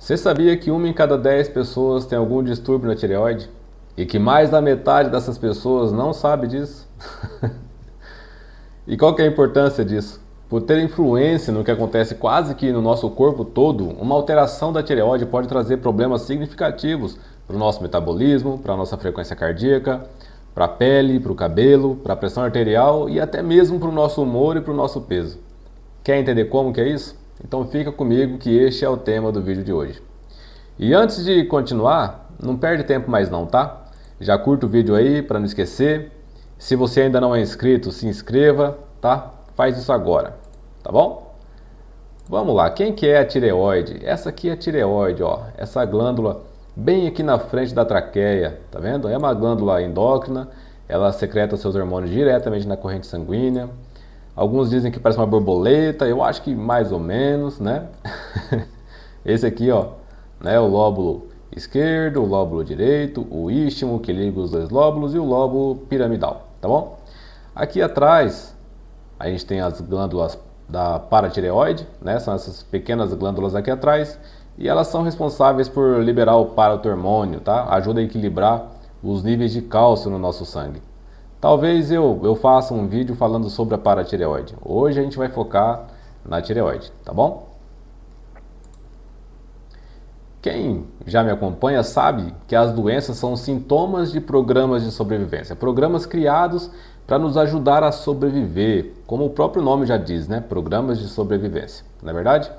Você sabia que 1 em cada 10 pessoas tem algum distúrbio na tireoide? E que mais da metade dessas pessoas não sabe disso? E qual que é a importância disso? Por ter influência no que acontece quase que no nosso corpo todo, uma alteração da tireoide pode trazer problemas significativos para o nosso metabolismo, para a nossa frequência cardíaca, para a pele, para o cabelo, para a pressão arterial e até mesmo para o nosso humor e para o nosso peso. Quer entender como que é isso? Então fica comigo que este é o tema do vídeo de hoje. E antes de continuar, não perde tempo mais não, tá? Já curta o vídeo aí para não esquecer. Se você ainda não é inscrito, se inscreva, tá? Faz isso agora, tá bom? Vamos lá, quem que é a tireoide? Essa aqui é a tireoide, ó. Essa glândula bem aqui na frente da traqueia, tá vendo? É uma glândula endócrina, ela secreta seus hormônios diretamente na corrente sanguínea. Alguns dizem que parece uma borboleta, eu acho que mais ou menos, né? Esse aqui, ó, né, o lóbulo esquerdo, o lóbulo direito, o istmo que liga os dois lóbulos e o lóbulo piramidal, tá bom? Aqui atrás a gente tem as glândulas da paratireoide, né? São essas pequenas glândulas aqui atrás e elas são responsáveis por liberar o paratormônio, tá? Ajuda a equilibrar os níveis de cálcio no nosso sangue. Talvez eu faça um vídeo falando sobre a paratireoide. Hoje a gente vai focar na tireoide, tá bom? Quem já me acompanha sabe que as doenças são sintomas de programas de sobrevivência. Programas criados para nos ajudar a sobreviver, como o próprio nome já diz, né? Programas de sobrevivência, não é verdade?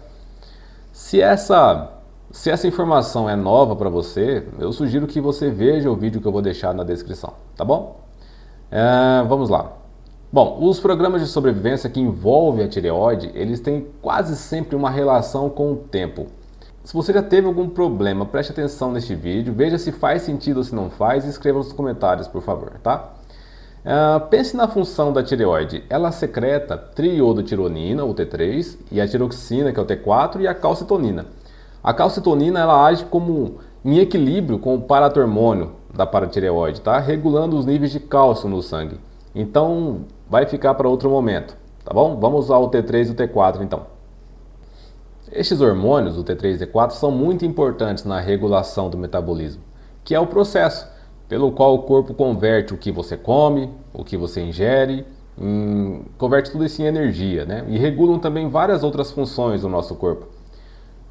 Se essa informação é nova para você, eu sugiro que você veja o vídeo que eu vou deixar na descrição, tá bom? Vamos lá. Bom, os programas de sobrevivência que envolvem a tireoide, eles têm quase sempre uma relação com o tempo. Se você já teve algum problema, preste atenção neste vídeo, veja se faz sentido ou se não faz e escreva nos comentários, por favor, tá? Pense na função da tireoide. Ela secreta triiodotironina, o T3, e a tiroxina, que é o T4, e a calcitonina. A calcitonina ela age como em equilíbrio com o paratormônio da paratireoide, tá? Regulando os níveis de cálcio no sangue. Então, vai ficar para outro momento, tá bom? Vamos ao T3 e o T4 então. Estes hormônios, o T3 e o T4, são muito importantes na regulação do metabolismo, que é o processo pelo qual o corpo converte o que você come, o que você ingere, converte tudo isso em energia, né? E regulam também várias outras funções do nosso corpo,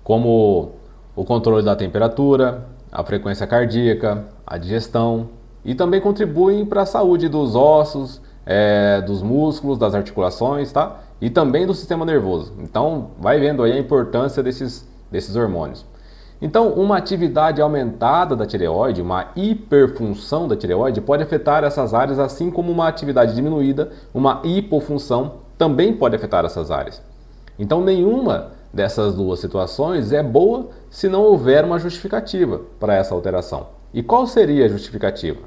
como o controle da temperatura, a frequência cardíaca, a digestão e também contribuem para a saúde dos ossos, dos músculos, das articulações, tá? E também do sistema nervoso. Então, vai vendo aí a importância desses hormônios. Então, uma atividade aumentada da tireoide, uma hiperfunção da tireoide, pode afetar essas áreas, assim como uma atividade diminuída, uma hipofunção, também pode afetar essas áreas. Então, nenhuma dessas duas situações é boa se não houver uma justificativa para essa alteração. E qual seria a justificativa?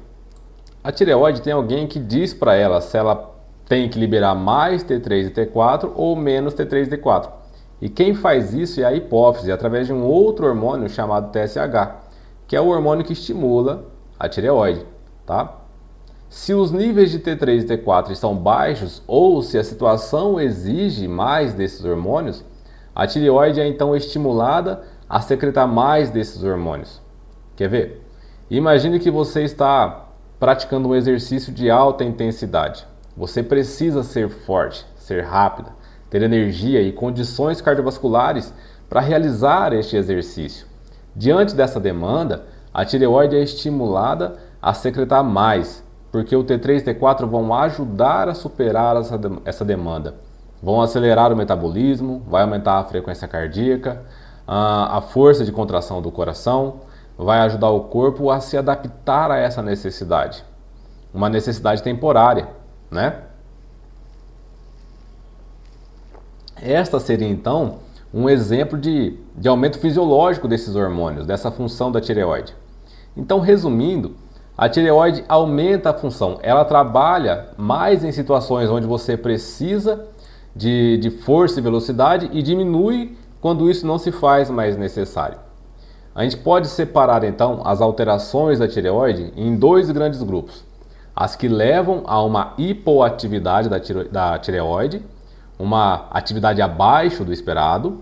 A tireoide tem alguém que diz para ela se ela tem que liberar mais T3 e T4 ou menos T3 e T4. E quem faz isso é a hipófise, através de um outro hormônio chamado TSH, que é o hormônio que estimula a tireoide, tá? Se os níveis de T3 e T4 estão baixos ou se a situação exige mais desses hormônios, a tireoide é então estimulada a secretar mais desses hormônios. Quer ver? Imagine que você está praticando um exercício de alta intensidade. Você precisa ser forte, ser rápida, ter energia e condições cardiovasculares para realizar este exercício. Diante dessa demanda, a tireoide é estimulada a secretar mais, porque o T3 e T4 vão ajudar a superar essa demanda. Vão acelerar o metabolismo, vai aumentar a frequência cardíaca, a força de contração do coração, vai ajudar o corpo a se adaptar a essa necessidade. Uma necessidade temporária, né? Esta seria então um exemplo de aumento fisiológico desses hormônios, dessa função da tireoide. Então, resumindo, a tireoide aumenta a função, ela trabalha mais em situações onde você precisa de força e velocidade e diminui quando isso não se faz mais necessário. A gente pode separar então as alterações da tireoide em dois grandes grupos. As que levam a uma hipoatividade da tireoide, uma atividade abaixo do esperado,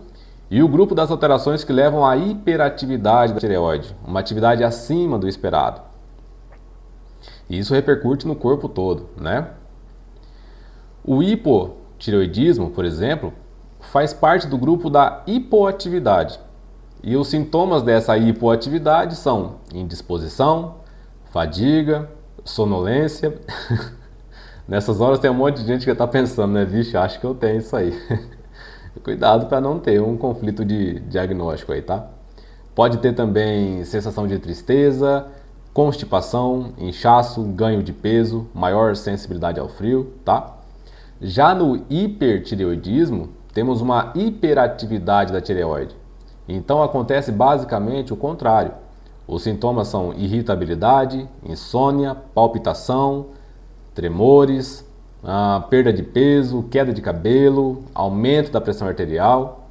E o grupo das alterações que levam à hiperatividade da tireoide, uma atividade acima do esperado. E isso repercute no corpo todo, né? O hipotireoidismo, por exemplo, faz parte do grupo da hipoatividade. E os sintomas dessa hipoatividade são indisposição, fadiga, sonolência. Nessas horas tem um monte de gente que está pensando, né? Vixe, acho que eu tenho isso aí. Cuidado para não ter um conflito de diagnóstico aí, tá? Pode ter também sensação de tristeza, constipação, inchaço, ganho de peso, maior sensibilidade ao frio, tá? Já no hipertireoidismo, temos uma hiperatividade da tireoide. Então acontece basicamente o contrário. Os sintomas são irritabilidade, insônia, palpitação, tremores, perda de peso, queda de cabelo, aumento da pressão arterial.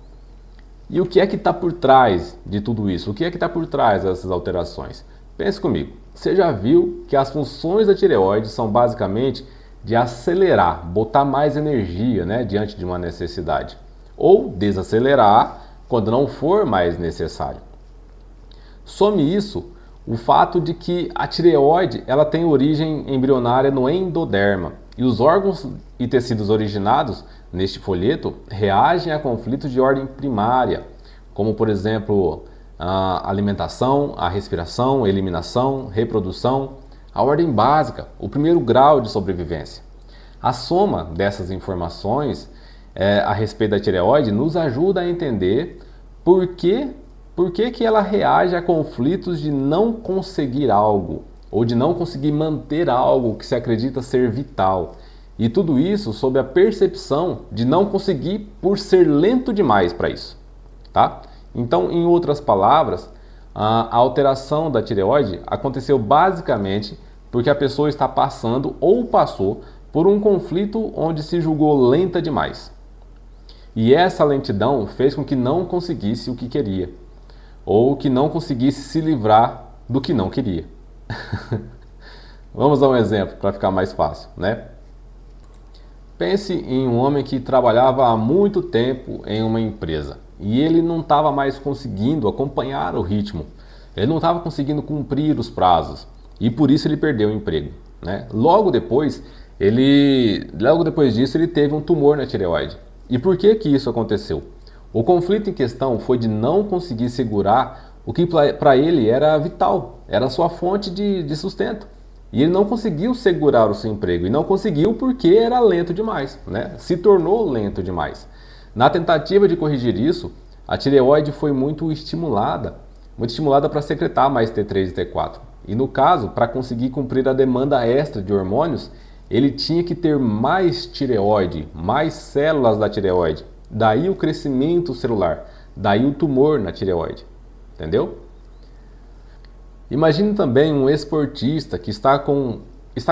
E o que é que está por trás de tudo isso? O que é que está por trás dessas alterações? Pense comigo, você já viu que as funções da tireoide são basicamente de acelerar, botar mais energia, né, diante de uma necessidade, ou desacelerar quando não for mais necessário. Some isso o fato de que a tireoide ela tem origem embrionária no endoderma e os órgãos e tecidos originados neste folheto reagem a conflitos de ordem primária, como por exemplo a alimentação, a respiração, eliminação, reprodução, a ordem básica, o primeiro grau de sobrevivência. A soma dessas informações a respeito da tireoide nos ajuda a entender por que ela reage a conflitos de não conseguir algo ou de não conseguir manter algo que se acredita ser vital. E tudo isso sob a percepção de não conseguir por ser lento demais para isso, tá? Então, em outras palavras, a alteração da tireoide aconteceu basicamente porque a pessoa está passando ou passou por um conflito onde se julgou lenta demais. E essa lentidão fez com que não conseguisse o que queria, ou que não conseguisse se livrar do que não queria. Vamos dar um exemplo para ficar mais fácil, né? Pense em um homem que trabalhava há muito tempo em uma empresa e ele não estava mais conseguindo acompanhar o ritmo, ele não estava conseguindo cumprir os prazos e por isso ele perdeu o emprego, né? Logo depois disso ele teve um tumor na tireoide. E por que isso aconteceu? O conflito em questão foi de não conseguir segurar o que para ele era vital, era a sua fonte de sustento. E ele não conseguiu segurar o seu emprego, e não conseguiu porque era lento demais, né? Se tornou lento demais. Na tentativa de corrigir isso, a tireoide foi muito estimulada para secretar mais T3 e T4. E no caso, para conseguir cumprir a demanda extra de hormônios, ele tinha que ter mais tireoide, mais células da tireoide. Daí o crescimento celular, daí o tumor na tireoide, entendeu? Imagine também um esportista que está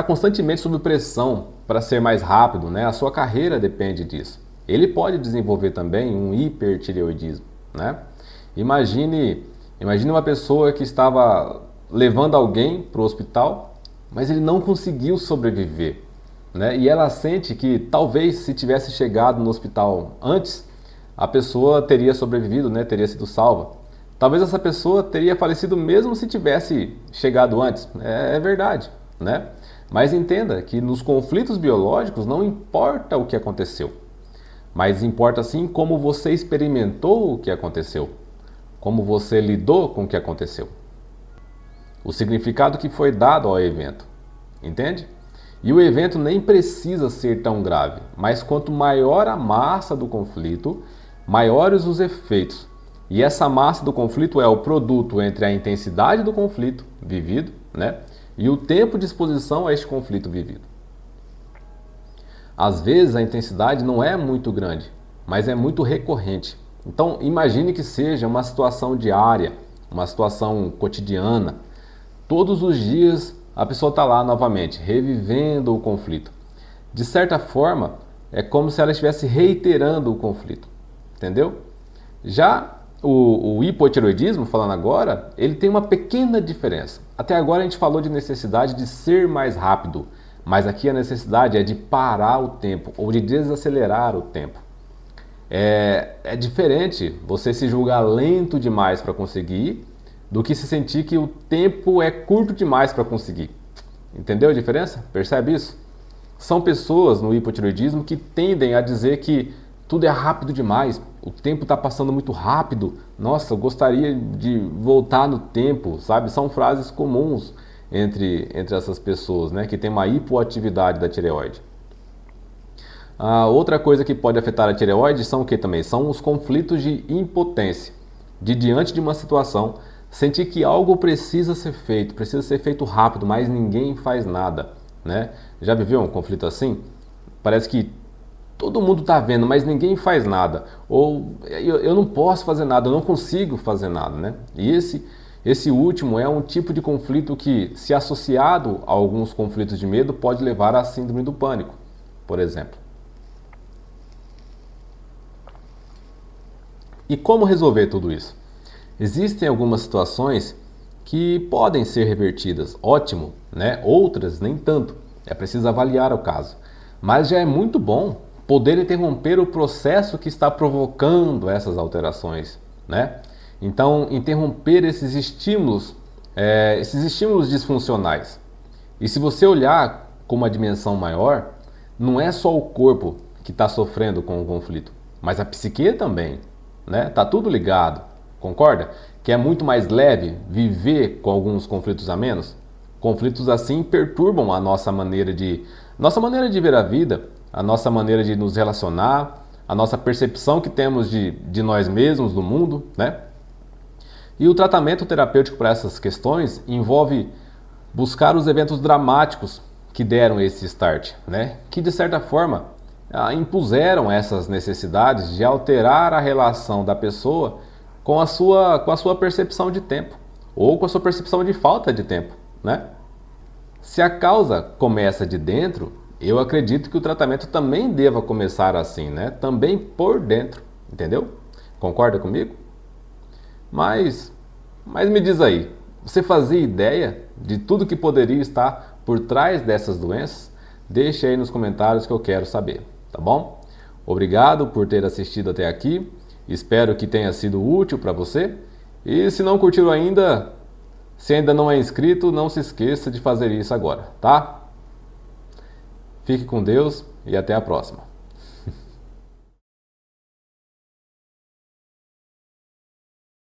constantemente sob pressão para ser mais rápido, né? A sua carreira depende disso. Ele pode desenvolver também um hipertireoidismo, né? Imagine uma pessoa que estava levando alguém para o hospital, mas ele não conseguiu sobreviver, né? E ela sente que talvez se tivesse chegado no hospital antes, a pessoa teria sobrevivido, né? Teria sido salva. Talvez essa pessoa teria falecido mesmo se tivesse chegado antes. É verdade, né? Mas entenda que nos conflitos biológicos não importa o que aconteceu, mas importa sim como você experimentou o que aconteceu, como você lidou com o que aconteceu, o significado que foi dado ao evento, entende? E o evento nem precisa ser tão grave, mas quanto maior a massa do conflito, maiores os efeitos. E essa massa do conflito é o produto entre a intensidade do conflito vivido, né, e o tempo de exposição a este conflito vivido. Às vezes a intensidade não é muito grande, mas é muito recorrente. Então imagine que seja uma situação diária, uma situação cotidiana. Todos os dias a pessoa está lá novamente, revivendo o conflito. De certa forma, é como se ela estivesse reiterando o conflito, entendeu? Já o hipotireoidismo, falando agora, ele tem uma pequena diferença. Até agora a gente falou de necessidade de ser mais rápido, mas aqui a necessidade é de parar o tempo ou de desacelerar o tempo. É diferente você se julgar lento demais para conseguir do que se sentir que o tempo é curto demais para conseguir. Entendeu a diferença? Percebe isso? São pessoas no hipotireoidismo que tendem a dizer que tudo é rápido demais, o tempo está passando muito rápido, nossa, eu gostaria de voltar no tempo, sabe? São frases comuns entre essas pessoas, né, que tem uma hipoatividade da tireoide. Outra coisa que pode afetar a tireoide são o que também? São os conflitos de impotência, de diante de uma situação, sentir que algo precisa ser feito rápido, mas ninguém faz nada, né? Já viveu um conflito assim? Parece que todo mundo está vendo, mas ninguém faz nada. Ou eu não posso fazer nada, eu não consigo fazer nada, né? E esse último é um tipo de conflito que, se associado a alguns conflitos de medo, pode levar à síndrome do pânico, por exemplo. E como resolver tudo isso? Existem algumas situações que podem ser revertidas, ótimo, né? Outras nem tanto. É preciso avaliar o caso. Mas já é muito bom poder interromper o processo que está provocando essas alterações, né? Então, interromper esses estímulos disfuncionais. E se você olhar com uma dimensão maior, não é só o corpo que está sofrendo com o conflito, mas a psique também, né? Tá tudo ligado, concorda? Que é muito mais leve viver com alguns conflitos a menos? Conflitos assim perturbam a nossa maneira de ver a vida, a nossa maneira de nos relacionar, a nossa percepção que temos de nós mesmos, do mundo, né? E o tratamento terapêutico para essas questões envolve buscar os eventos dramáticos que deram esse start, né? Que de certa forma impuseram essas necessidades de alterar a relação da pessoa com a sua percepção de tempo, ou com a sua percepção de falta de tempo, né? Se a causa começa de dentro, eu acredito que o tratamento também deva começar assim, né? Também por dentro, entendeu? Concorda comigo? Mas me diz aí, você fazia ideia de tudo que poderia estar por trás dessas doenças? Deixe aí nos comentários que eu quero saber, tá bom? Obrigado por ter assistido até aqui, espero que tenha sido útil para você. E se não curtiu ainda, se ainda não é inscrito, não se esqueça de fazer isso agora, tá? Fique com Deus e até a próxima.